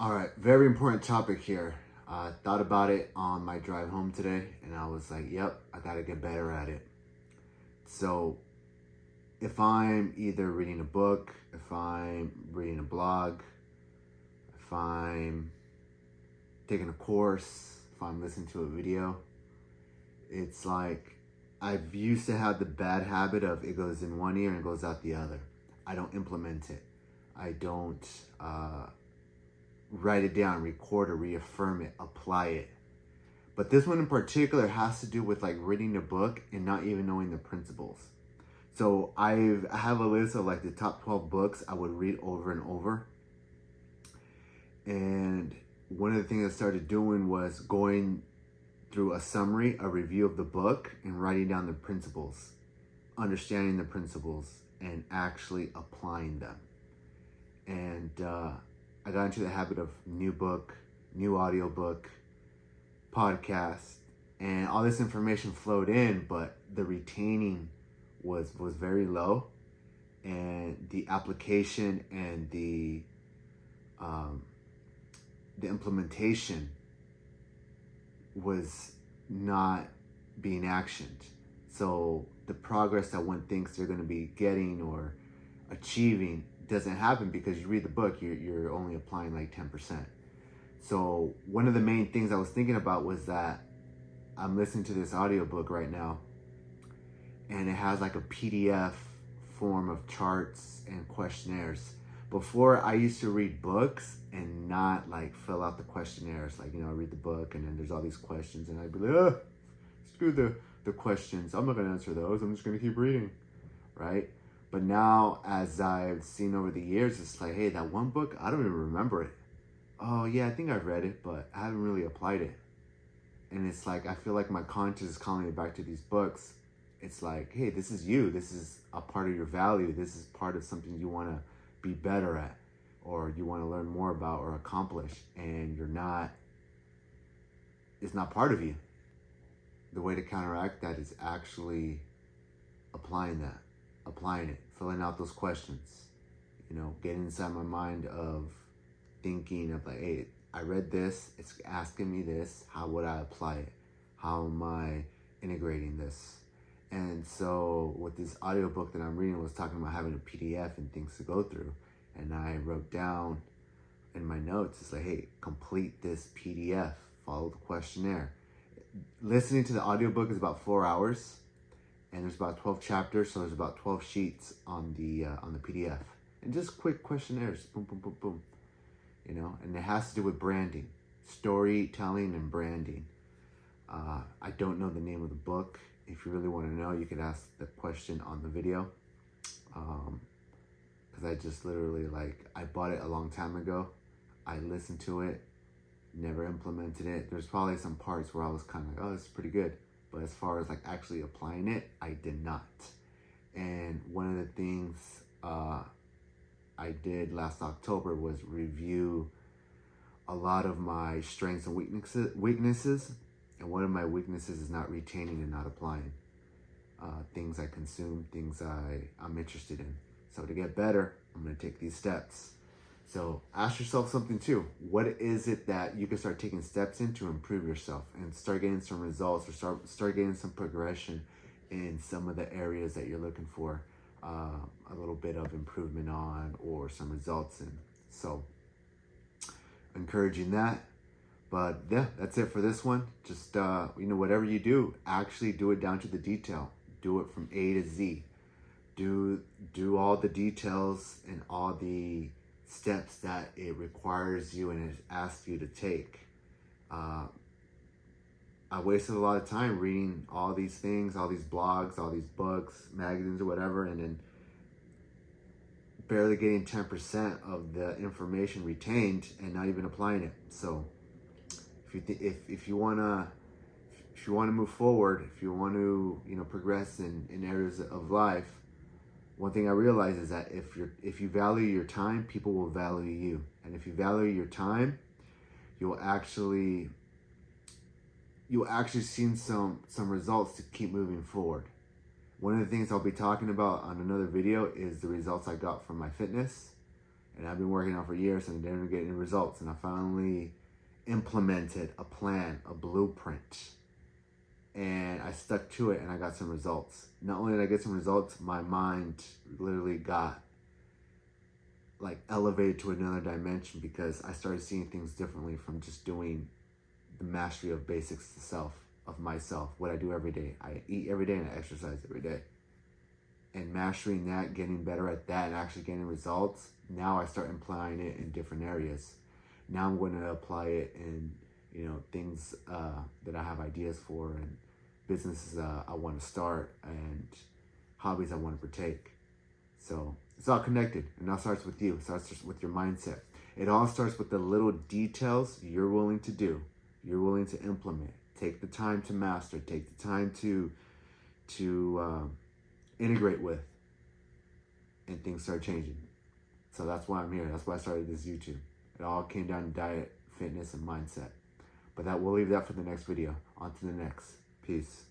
All right, very important topic here. I thought about it on my drive home today, and I was like, yep, I gotta get better at it. So, if I'm either reading a book, if I'm reading a blog, if I'm taking a course, if I'm listening to a video, it's like I've used to have the bad habit of it goes in one ear and it goes out the other. I don't implement it. I don't write it down, record it, reaffirm it, apply it. But this one in particular has to do with like reading a book and not even knowing the principles. So I have a list of like the top 12 books I would read over and over. And one of the things I started doing was going through a summary, a review of the book, and writing down the principles, understanding the principles, and actually applying them. And I got into the habit of new book, new audiobook, podcast, and all this information flowed in, but the retaining was very low, and the application and the implementation was not being actioned. So the progress that one thinks they're going to be getting or achieving doesn't happen because you read the book, you're only applying like 10%. So one of the main things I was thinking about was that I'm listening to this audiobook right now, and it has like a PDF form of charts and questionnaires. Before, I used to read books and not like fill out the questionnaires. Like, I read the book and then there's all these questions and I'd be like, screw the questions. I'm not going to answer those. I'm just going to keep reading, right? But now, as I've seen over the years, it's like, hey, that one book, I don't even remember it. Oh, yeah, I think I've read it, but I haven't really applied it. And it's like, I feel like my conscience is calling me back to these books. It's like, hey, this is you. This is a part of your value. This is part of something you want to be better at, or you want to learn more about or accomplish, and it's not part of you. The way to counteract that is actually applying it, filling out those questions, getting inside my mind of thinking of like, hey, I read this, it's asking me this, how would I apply it? How am I integrating this? And so with this audiobook that I'm reading, it was talking about having a PDF and things to go through. And I wrote down in my notes, it's like, hey, complete this PDF, follow the questionnaire. Listening to the audiobook is about 4 hours, and there's about 12 chapters, so there's about 12 sheets on the PDF. And just quick questionnaires, boom, boom, boom, boom. And it has to do with branding, storytelling and branding. I don't know the name of the book. If you really want to know, you could ask the question on the video. Because I just literally, I bought it a long time ago. I listened to it, never implemented it. There's probably some parts where I was kind of like, oh, this is pretty good. But as far as actually applying it, I did not. And one of the things I did last October was review a lot of my strengths and weaknesses. And one of my weaknesses is not retaining and not applying things I consume, things I'm interested in. So to get better, I'm going to take these steps. So ask yourself something too. What is it that you can start taking steps in to improve yourself and start getting some results, or start getting some progression in some of the areas that you're looking for a little bit of improvement on, or some results in. So encouraging that. But yeah, that's it for this one. Just, whatever you do, actually do it down to the detail. Do it from A to Z. Do all the details and all the steps that it requires you and it asks you to take. I wasted a lot of time reading all these things, all these blogs, all these books, magazines, or whatever, and then barely getting 10% of the information retained and not even applying it. So if you wanna move forward, if you want to progress in areas of life, one thing I realize is that if you value your time, people will value you, and if you value your time, you'll actually see some results to keep moving forward. One of the things I'll be talking about on another video is the results I got from my fitness And I've been working on for years and didn't get any results. And I finally implemented a plan, a blueprint. And I stuck to it and I got some results. Not only did I get some results, my mind literally got like elevated to another dimension because I started seeing things differently from just doing the mastery of basics to self, of myself, what I do every day. I eat every day and I exercise every day. And mastering that, getting better at that and actually getting results, now I start applying it in different areas. Now I'm going to apply it in, things that I have ideas for and businesses I want to start and hobbies I want to partake. So it's all connected, and it all starts with you. It starts just with your mindset. It all starts with the little details you're willing to do, you're willing to implement. Take the time to master. Take the time to integrate with, and things start changing. So that's why I'm here. That's why I started this YouTube. It all came down to diet, fitness, and mindset. But we'll leave that for the next video. On to the next. Peace.